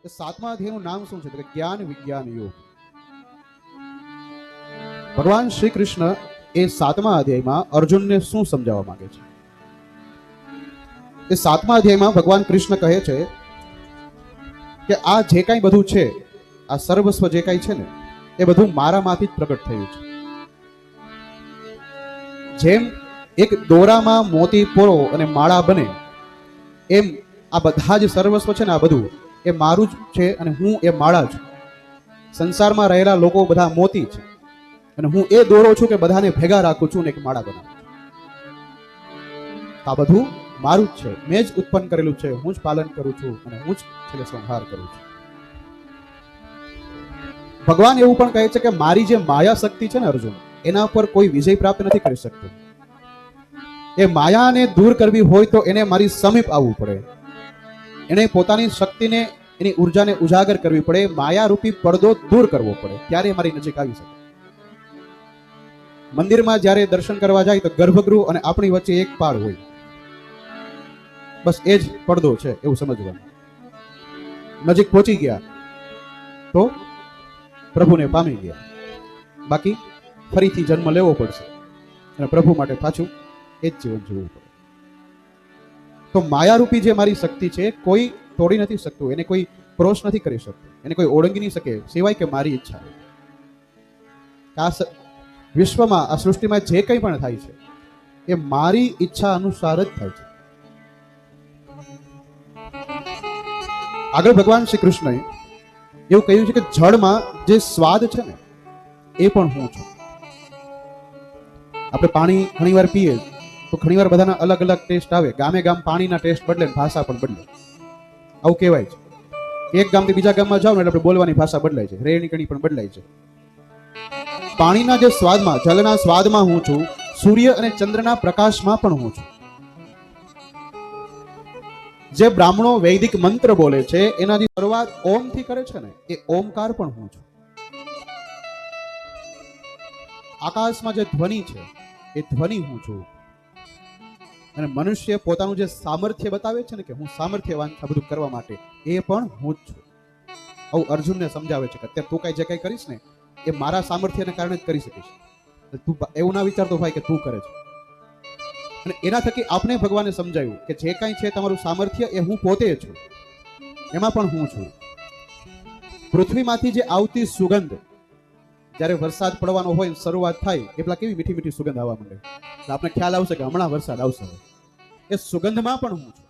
સાતમા અધ્યાયનું નામ શું છે? જ્ઞાન વિજ્ઞાન યોગ. ભગવાન શ્રી કૃષ્ણ એ સાતમા અધ્યાયમાં અર્જુનને શું સમજાવવા માંગે છે? એ સાતમા અધ્યાયમાં ભગવાન કૃષ્ણ કહે છે કે આ જે કાંઈ બધું છે, આ સર્વસ્વ જે કાંઈ છે ને, એ બધું મારામાંથી જ પ્રગટ થયું છે. જેમ એક દોરામાં મોતી પોરો અને માળા બને, એમ આ બધા જ સર્વસ્વ છે ને, આ બધું એ મારું જ છે અને હું એ માળા છું. સંસારમાં રહેલા લોકો બધા મોતી છે અને હું એ દોરો છું કે બધાને ભેગા રાખું છું ને એક માળા બનાવું છું. આ બધું મારું જ છે, મેં જ ઉત્પન્ન કરેલું છે, હું જ પાલન કરું છું અને હું જ છેલ્લે સંહાર કરું છું. ભગવાન એવું પણ કહે છે કે મારી જે માયા શક્તિ છે ને અર્જુન, એના પર કોઈ વિજય પ્રાપ્ત નથી કરી શકતું. એ માયાને દૂર કરવી હોય તો એને મારી સમીપ આવવું પડે. એને પોતાની શક્તિને, એની ઉર્જાને ઉજાગર કરવી પડે, માયારૂપી પડદો દૂર કરવો પડે, ત્યારે મારી નજીક આવી શકે. મંદિરમાં જ્યારે દર્શન કરવા જાય તો ગર્ભગૃહ અને આપણી વચ્ચે એક પાળ હોય, બસ એ જ પડદો છે એવું સમજવાનું. નજીક પહોંચી ગયા તો પ્રભુને પામી ગયા, બાકી ફરીથી જન્મ લેવો પડશે અને પ્રભુ માટે પાછું એ જ જીવન જીવવું પડે. તો માયારૂપી જે મારી શક્તિ છે, કોઈ તોડી નથી શકતું, એને કોઈ ક્રોસ નથી કરી શકતું, એને કોઈ ઓળંગી નહીં શકે, સિવાય કે મારી ઈચ્છા. આ વિશ્વમાં, આ સૃષ્ટિમાં જે કંઈ પણ થાય છે એ મારી ઈચ્છા અનુસાર જ થાય છે. આગળ ભગવાન શ્રી કૃષ્ણએ એવું કહ્યું છે કે જળમાં જે સ્વાદ છે ને, એ પણ હું છું. આપણે પાણી ઘણીવાર પીએ તો ઘણીવાર બધાના અલગ અલગ ટેસ્ટ આવે. ગામે ગામ પાણીના ટેસ્ટ બદલે, ભાષા પણ બદલે. આવું કહેવાય છે. એક ગામથી બીજા ગામમાં જાવ ને એટલે આપણે બોલવાની ભાષા બદલાય છે, રેણી કણી પણ બદલાય છે. પાણીના જે સ્વાદમાં, જલના સ્વાદમાં હું છું, સૂર્ય અને ચંદ્રના પ્રકાશમાં પણ હું છું. જે બ્રાહ્મણો વૈદિક મંત્ર બોલે છે, એનાથી શરૂઆત ઓમ થી કરે છે ને, એ ઓમકાર પણ હું છું. આકાશમાં જે ધ્વનિ છે, એ ધ્વનિ હું છું. અને મનુષ્ય પોતાનું જે સામર્થ્ય બતાવે છે ને, કે હું સામર્થ્યવાન આ બધું કરવા માટે, એ પણ હું જ છું. આવું અર્જુનને સમજાવે છે કે અત્યારે તું કાંઈ જે કાંઈ કરીશ ને, એ મારા સામર્થ્યને કારણે જ કરી શકીશ. તું એવું ના વિચારતો ભાઈ કે તું કરે છે. અને એના થકી આપણે ભગવાને સમજાવ્યું કે જે કાંઈ છે તમારું સામર્થ્ય, એ હું પોતે છું, એમાં પણ હું છું. પૃથ્વીમાંથી જે આવતી સુગંધ, જ્યારે વરસાદ પડવાનો હોય, શરૂઆત થાય, એ પેલા કેવી મીઠી મીઠી સુગંધ આવવા માંડે, આપણે ખ્યાલ આવશે કે હમણાં વરસાદ આવશે. એ સુગંધમાં પણ હું છું.